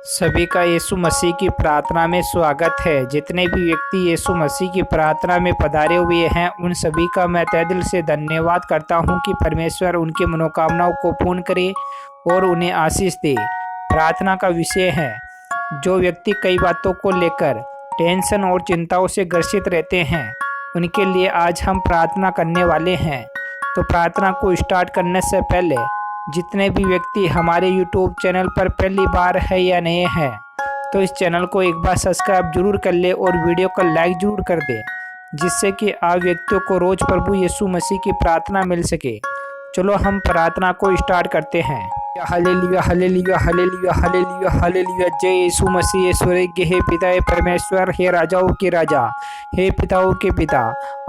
सभी का यीशु मसीह की प्रार्थना में स्वागत है। जितने भी व्यक्ति यीशु मसीह की प्रार्थना में पधारे हुए हैं उन सभी का मैं तहे दिल से धन्यवाद करता हूं कि परमेश्वर उनकी मनोकामनाओं को पूर्ण करे और उन्हें आशीष दे। प्रार्थना का विषय है, जो व्यक्ति कई बातों को लेकर टेंशन और चिंताओं से ग्रसित रहते हैं उनके लिए आज हम प्रार्थना करने वाले हैं। तो प्रार्थना को स्टार्ट करने से पहले जितने भी व्यक्ति हमारे YouTube चैनल पर पहली बार है या नए हैं तो इस चैनल को एक बार सब्सक्राइब जरूर कर ले और वीडियो को लाइक जरूर कर दे, जिससे कि आप व्यक्तियों को रोज प्रभु यीशु मसीह की प्रार्थना मिल सके। चलो हम प्रार्थना को स्टार्ट करते हैं। Hallelujah hallelujah hallelujah hallelujah hallelujah. जय यीशु मसीह। स्वर्गीय हे पिता हे परमेश्वर, हे राजाओं के राजा, हे पिताओं के पिता,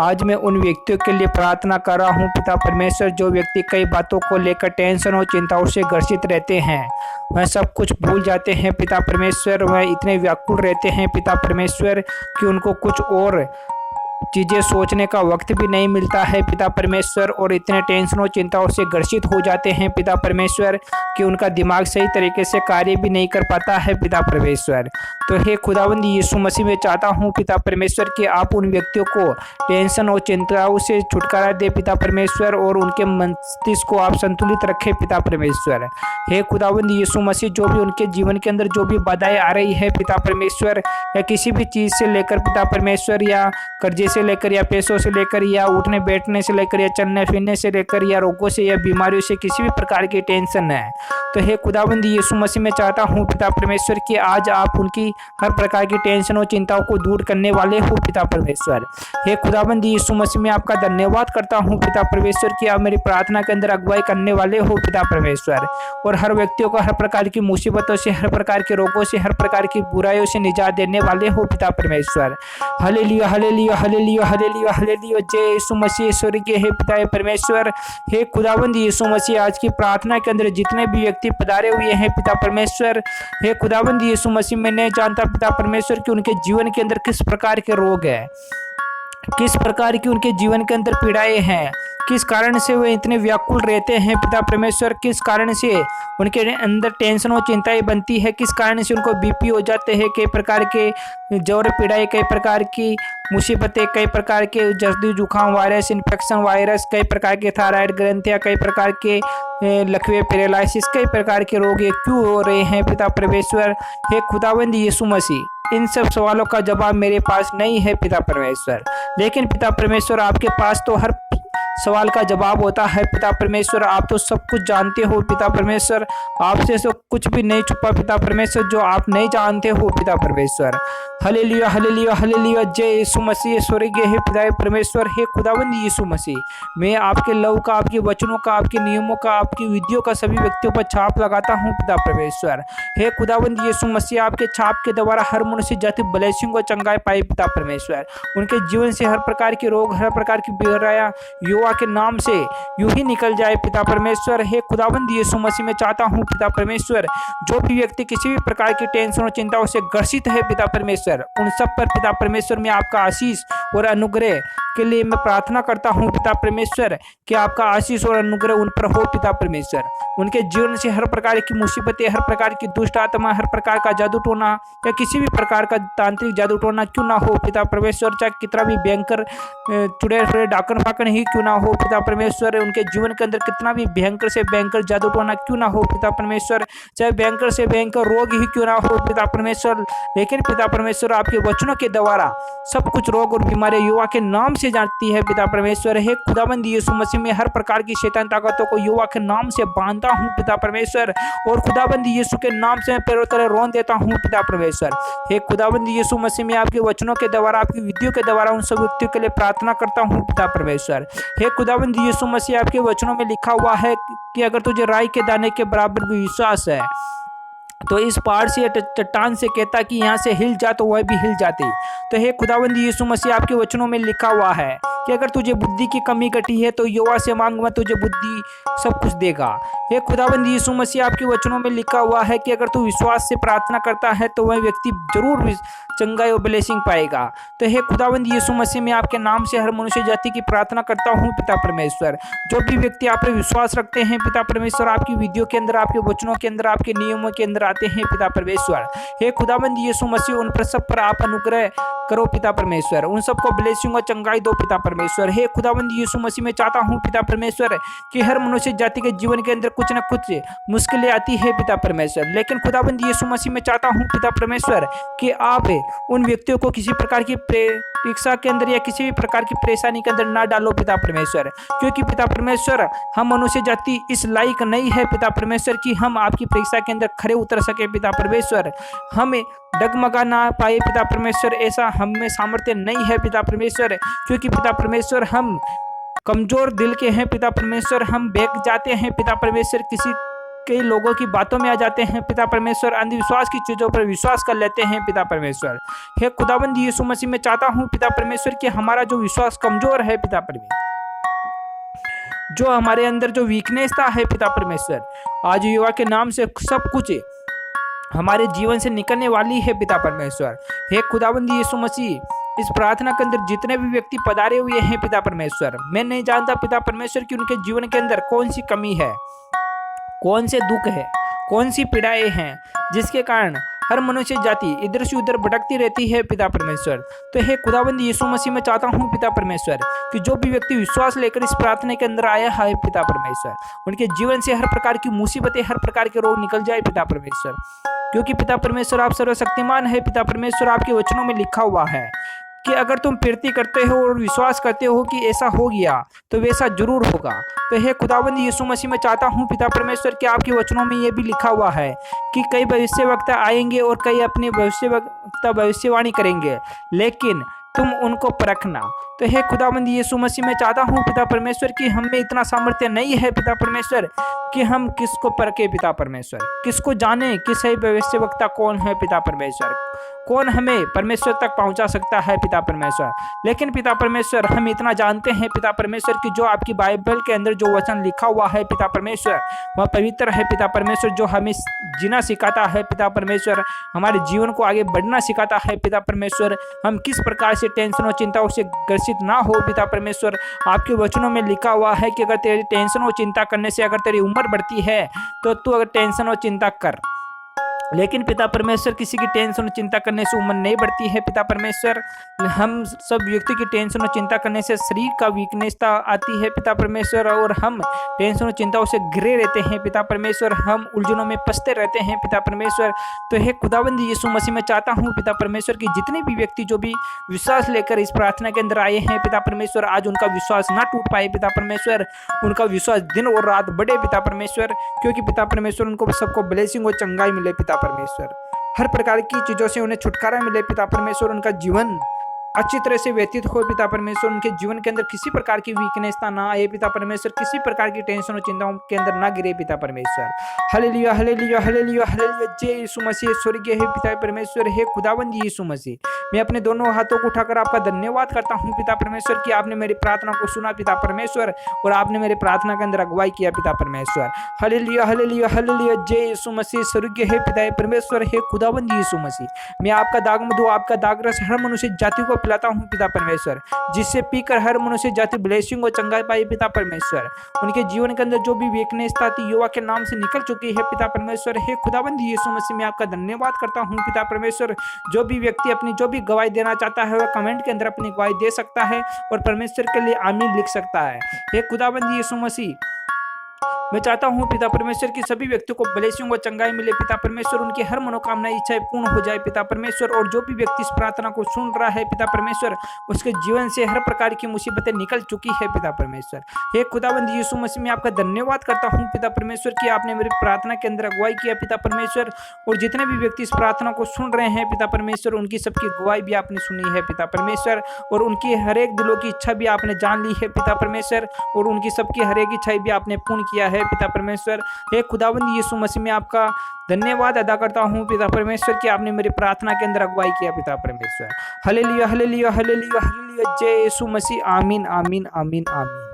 आज मैं उन व्यक्तियों के लिए प्रार्थना कर रहा हूँ पिता परमेश्वर, जो व्यक्ति कई बातों को लेकर टेंशन और चिंताओं से ग्रसित रहते हैं, वह सब कुछ भूल जाते हैं पिता परमेश्वर। वह इतने व्याकुल रहते हैं पिता परमेश्वर कि उनको कुछ और चीज़ें सोचने का वक्त भी नहीं मिलता है पिता परमेश्वर, और इतने टेंशनों चिंताओं से ग्रसित हो जाते हैं पिता परमेश्वर कि उनका दिमाग सही तरीके से कार्य भी नहीं कर पाता है पिता परमेश्वर। तो हे खुदावंद यीशु मसीह, मैं चाहता हूँ पिता परमेश्वर कि आप उन व्यक्तियों को टेंशन और चिंताओं से छुटकारा दे पिता परमेश्वर, और उनके मस्तिष्क को आप संतुलित रखें पिता परमेश्वर। हे खुदावंद यीशु मसीह, जो भी उनके जीवन के अंदर जो भी बाधाएं आ रही है पिता परमेश्वर, या किसी भी चीज़ से लेकर पिता परमेश्वर, या कर्जे से लेकर, या पैसों से लेकर, या उठने बैठने से लेकर, या चलने फिरने से लेकर, या रोगों से या बीमारियों से किसी भी प्रकार की टेंशन है, तो हे खुदाबंद यीशु मसीह, मैं चाहता हूँ पिता परमेश्वर कि आज आप उनकी हर प्रकार की टेंशन और चिंताओं को दूर करने वाले हो पिता परमेश्वर। हे खुदाबंद यीशु मसीह, मैं आपका धन्यवाद करता हूँ पिता परमेश्वर कि आप मेरी प्रार्थना के अंदर अगुवाई करने वाले हो पिता परमेश्वर, और हर व्यक्तियों को हर प्रकार की मुसीबतों से, हर प्रकार के रोगों से, हर प्रकार की बुराइयों से निजात देने वाले हो पिता परमेश्वर। Hallelujah hallelujah hallelujah hallelujah hallelujah. जय यीशु मसीह। स्वर्गीय हे पिता हे परमेश्वर, हे खुदावंद यीशु मसीह, आज की प्रार्थना के अंदर जितने भी व्यक्ति पधारे हुए हैं पिता परमेश्वर, हे खुदावंद यीशु मसीह, मैं नहीं जानता पिता परमेश्वर कि उनके जीवन के अंदर किस प्रकार के रोग है, किस प्रकार की उनके जीवन के अंदर पीड़ाएं हैं, किस कारण से वे इतने व्याकुल रहते हैं पिता परमेश्वर, किस कारण से उनके अंदर टेंशन और चिंताएं बनती है, किस कारण से उनको बीपी हो जाते हैं, कई प्रकार के जोर पीड़ाएं, कई प्रकार की मुसीबतें, कई प्रकार के जर्दी जुकाम वायरस, इन्फेक्शन वायरस, कई प्रकार के थायराइड ग्रंथियाँ, कई प्रकार के लकवे पैरालिसिस, कई प्रकार के रोग ये क्यों हो रहे हैं पिता परमेश्वर। हे खुदावंद यीशु मसीह, इन सब सवालों का जवाब मेरे पास नहीं है पिता परमेश्वर, लेकिन पिता परमेश्वर आपके पास तो हर सवाल का जवाब होता है पिता परमेश्वर। आप तो सब कुछ जानते हो पिता परमेश्वर, आपसे तो कुछ भी नहीं छुपा पिता परमेश्वर जो आप नहीं जानते हो पिता परमेश्वर। Hallelujah hallelujah hallelujah. जय यीशु मसीह। स्वर्गीय हे पिता परमेश्वर, हे खुदावंद यीशु मसीह, मैं आपके लव का, आपके वचनों का, आपके नियमों का, आपकी विधियों का सभी व्यक्तियों पर छाप लगाता हूँ पिता परमेश्वर। हे खुदावंद यीशु मसीह, आपके छाप के द्वारा हर मनुष्य जाति ब्लेसिंग और चंगाई पाए पिता परमेश्वर, उनके जीवन से हर प्रकार के रोग, हर प्रकार की बीमारियां युवा के नाम से यूं ही निकल जाए पिता परमेश्वर। हे खुदावंद यीशु मसीह, मैं चाहता हूं पिता परमेश्वर, जो भी व्यक्ति किसी भी प्रकार की टेंशन और चिंताओं से ग्रसित है पिता परमेश्वर, उन सब पर पिता परमेश्वर मैं आपका आशीष और अनुग्रह के लिए मैं प्रार्थना करता हूं पिता परमेश्वर कि आपका आशीष और अनुग्रह उन पर हो पिता परमेश्वर। उनके जीवन से हर प्रकार की मुसीबतें, हर प्रकार की दुष्ट आत्मा, हर प्रकार का जादू टोना या किसी भी प्रकार का तांत्रिक जादू टोना क्यों ना हो पिता परमेश्वर, चाहे कितना भी भयंकर चुड़ैल फिरे डाकन फाकन ही क्यों ना हो पिता परमेश्वर, उनके जीवन के अंदर कितना भी भयंकर से भयंकर जादू टोना क्यों ना हो पिता परमेश्वर, चाहे भयंकर से भयंकर रोग ही क्यों ना हो पिता परमेश्वर, लेकिन पिता परमेश्वर आपके वचनों के द्वारा सब कुछ रोग और बीमारी युवा के नाम से जाती है पिता परमेश्वर। हे खुदाबंद यीशु मसीह, में हर प्रकार की शैतान ताकतों को युवा के नाम से बांधता हूँ पिता परमेश्वर, और खुदाबंद यीशु के नाम से मैं पैरों तले रोन देता हूँ पिता परमेश्वर। हे खुदाबंद यीशु मसीह, मैं आपके वचनों के द्वारा, आपकी विधियों के द्वारा उन सब व्यक्तियों के लिए प्रार्थना करता हूँ पिता परमेश्वर। हे खुदाबंद यीशु मसीह, आपके वचनों में लिखा हुआ है कि अगर तुझे राई के दाने के बराबर भी विश्वास है तो इस पहाड़ से या चट्टान से कहता कि यहाँ से हिल जा तो वह भी हिल जाती। तो हे खुदावंद यीशु मसीह, आपके वचनों में लिखा हुआ है कि अगर तुझे बुद्धि की कमी घटी है तो यहोवा से मांग, मैं तुझे बुद्धि सब कुछ देगा। हे खुदाबंद यीशु मसीह, आपके वचनों में लिखा हुआ है कि अगर तू विश्वास से प्रार्थना करता है तो वह व्यक्ति जरूर चंगाई और ब्लेसिंग पाएगा। तो हे खुदाबंद यीशु मसीह, मैं आपके नाम से हर मनुष्य जाति की प्रार्थना करता हूँ पिता परमेश्वर। जो भी व्यक्ति आप पे विश्वास रखते हैं पिता परमेश्वर, आपकी विधियों के अंदर, आपके वचनों के अंदर, आपके नियमों के अंदर आते हैं पिता परमेश्वर। हे खुदाबंद यीशु मसीह, उन पर सब पर आप अनुग्रह करो पिता परमेश्वर, उन सबको ब्लेसिंग और चंगाई दो पिता परमेश्वर। हे खुदाबंद यीशु मसीह, मैं चाहता हूँ पिता परमेश्वर कि हर मनुष्य जाति के जीवन के अंदर कुछ न कुछ मुश्किलें आती है पिता परमेश्वर, लेकिन खुदाबंद यीशु मसीह, मैं चाहता हूँ पिता परमेश्वर कि आप उन व्यक्तियों को किसी प्रकार की परीक्षा के अंदर या किसी भी प्रकार की परेशानी के अंदर ना डालो पिता परमेश्वर, क्योंकि पिता परमेश्वर हम मनुष्य जाति इस लायक नहीं है पिता परमेश्वर कि हम आपकी परीक्षा के अंदर खड़े उतर सके पिता परमेश्वर। हमें डगमगा ना पाए पिता परमेश्वर, ऐसा हम में सामर्थ्य नहीं है पिता परमेश्वर, क्योंकि पिता परमेश्वर हम कमजोर दिल के हैं पिता परमेश्वर। हम बहक जाते हैं पिता परमेश्वर, किसी कई लोगों की बातों में आ जाते हैं पिता परमेश्वर, अंधविश्वास की चीजों पर विश्वास कर लेते हैं पिता परमेश्वर। हे खुदाबंद यीशु मसीह, मैं चाहता हूं पिता परमेश्वर कि हमारा जो विश्वास कमजोर है पिता परमेश्वर, जो हमारे अंदर जो वीकनेस था है पिता परमेश्वर, आज युवा के नाम से सब कुछ हमारे जीवन से निकलने वाली है पिता परमेश्वर। हे खुदाबंद यीशु मसीह, इस प्रार्थना के अंदर जितने भी व्यक्ति पधारे हुए हैं पिता परमेश्वर, मैं नहीं जानता पिता परमेश्वर कि उनके जीवन के अंदर कौन सी कमी है, कौन से दुख है, कौन सी पीड़ाएं हैं जिसके कारण हर मनुष्य जाति इधर से उधर भटकती रहती है पिता परमेश्वर। तो हे खुदाबंद यीशु मसीह, मैं चाहता हूँ पिता परमेश्वर कि जो भी व्यक्ति विश्वास लेकर इस प्रार्थना के अंदर आया है पिता परमेश्वर, उनके जीवन से हर प्रकार की मुसीबतें, हर प्रकार के रोग निकल जाए पिता परमेश्वर, क्योंकि पिता परमेश्वर आप सर्वशक्तिमान है पिता परमेश्वर। आपके वचनों में लिखा हुआ है कि अगर तुम प्रीति करते हो और विश्वास करते हो कि ऐसा हो गया तो वैसा जरूर होगा। तो हे खुदाबंद यीशु मसीह, मैं चाहता हूँ पिता परमेश्वर कि आपके वचनों में ये भी लिखा हुआ है कि कई भविष्यवक्ता आएंगे और कई अपनी भविष्यवाणी करेंगे, लेकिन तुम उनको परखना। तो हे खुदाबंद यीशु मसीह, मैं चाहता हूँ पिता परमेश्वर कि हम में इतना सामर्थ्य नहीं है पिता परमेश्वर कि हम किसको परखे पिता परमेश्वर, किसको जाने कि सही भविष्यवक्ता कौन है पिता परमेश्वर, कौन हमें परमेश्वर तक पहुंचा सकता है पिता परमेश्वर। लेकिन पिता परमेश्वर हम इतना जानते हैं पिता परमेश्वर कि जो आपकी बाइबल के अंदर जो वचन लिखा हुआ है पिता परमेश्वर, वह पवित्र है पिता परमेश्वर, जो हमें जीना सिखाता है पिता परमेश्वर, हमारे जीवन को आगे बढ़ना सिखाता है पिता परमेश्वर। हम किस प्रकार से टेंशन और चिंताओं से ग्रसित ना हो पिता परमेश्वर। आपके वचनों में लिखा हुआ है कि अगर तेरी टेंशन और चिंता करने से अगर तेरी उम्र बढ़ती है तो तू अगर टेंशन और चिंता कर, लेकिन पिता परमेश्वर किसी की टेंशन और चिंता करने से उम्र नहीं बढ़ती है पिता परमेश्वर। हम सब व्यक्ति की टेंशन और चिंता करने से शरीर का वीकनेसता आती है पिता परमेश्वर, और हम टेंशन और चिंताओं से घिरे रहते हैं पिता परमेश्वर, हम उलझनों में फंसते रहते हैं पिता परमेश्वर। तो हे खुदाबंद यीशु मसीह, मैं चाहता हूँ पिता परमेश्वर कि जितने भी व्यक्ति जो भी विश्वास लेकर इस प्रार्थना के अंदर आए हैं पिता परमेश्वर, आज उनका विश्वास ना टूट पाए पिता परमेश्वर, उनका विश्वास दिन और रात बढ़े पिता परमेश्वर, क्योंकि पिता परमेश्वर उनको सबको ब्लेसिंग और चंगाई मिले पिता परमेश्वर, हर प्रकार की चीजों से उन्हें छुटकारा मिले पिता परमेश्वर, उनका जीवन अच्छी तरह से व्यतीत हो पिता परमेश्वर, उनके जीवन के अंदर किसी प्रकार की वीकनेसता ना आए पिता परमेश्वर, किसी प्रकार की टेंशन और चिंताओं के अंदर ना गिरे पिता परमेश्वर। हालेलुया हालेलुया हालेलुया हालेलुया, जय यीशु मसीह, स्वर्गीय है पिता परमेश्वर। हे खुदाबंद यीशु मसीह, मैं अपने दोनों हाथों को उठाकर आपका धन्यवाद करता हूँ पिता परमेश्वर कि आपने मेरी प्रार्थना को सुना पिता परमेश्वर, और आपने मेरी प्रार्थना के अंदर अगुवाई किया पिता परमेश्वर। हालेलुया हालेलुया हालेलुया, जय यीशु मसीह, स्वर्गीय है पिता परमेश्वर। हे खुदाबंद यीशु मसीह, मैं आपका दाग मधु, आपका दाग रस हर मनुष्य जाति को पिलाता हूँ पिता परमेश्वर, जिससे पीकर हर मनुष्य जाति ब्लेसिंग और चंगाई पाए पिता परमेश्वर। उनके जीवन के अंदर जो भी वीकनेसता थी युवा के नाम से निकल चुकी है पिता परमेश्वर। हे खुदाबंद यीशु मसीह, मैं आपका धन्यवाद करता हूँ पिता परमेश्वर। जो भी व्यक्ति अपनी जो भी गवाही देना चाहता है वह कमेंट के अंदर अपनी गवाही दे सकता है और परमेश्वर के लिए आमीन लिख सकता है। हे खुदाबंद यीशु मसीह, मैं चाहता हूँ पिता परमेश्वर की सभी व्यक्तियों को ब्लेसिंग और चंगाई मिले पिता परमेश्वर, उनकी हर मनोकामना इच्छाएं पूर्ण हो जाए पिता परमेश्वर, और जो भी व्यक्ति इस प्रार्थना को सुन रहा है पिता परमेश्वर, उसके जीवन से हर प्रकार की मुसीबतें निकल चुकी है पिता परमेश्वर। हे खुदाबंद यीशु मसीह, मैं आपका धन्यवाद करता हूँ पिता परमेश्वर कि आपने मेरी प्रार्थना के अंदर अगुवाई किया पिता परमेश्वर, और जितने भी व्यक्ति इस प्रार्थना को सुन रहे हैं पिता परमेश्वर, उनकी सबकी गवाही भी आपने सुनी है पिता परमेश्वर, और उनकी हर एक दिलों की इच्छा भी आपने जान ली है पिता परमेश्वर, और उनकी सबकी हर एक इच्छा भी आपने पूर्ण किया है पिता परमेश्वर। हे खुदावंद यीशु मसीह, में आपका धन्यवाद अदा करता हूँ पिता परमेश्वर कि आपने मेरी प्रार्थना के अंदर अगुवाई किया पिता परमेश्वर। हालेलुया हालेलुया हालेलुया हालेलुया, जय यीशु मसीह। आमीन आमीन आमीन आमीन।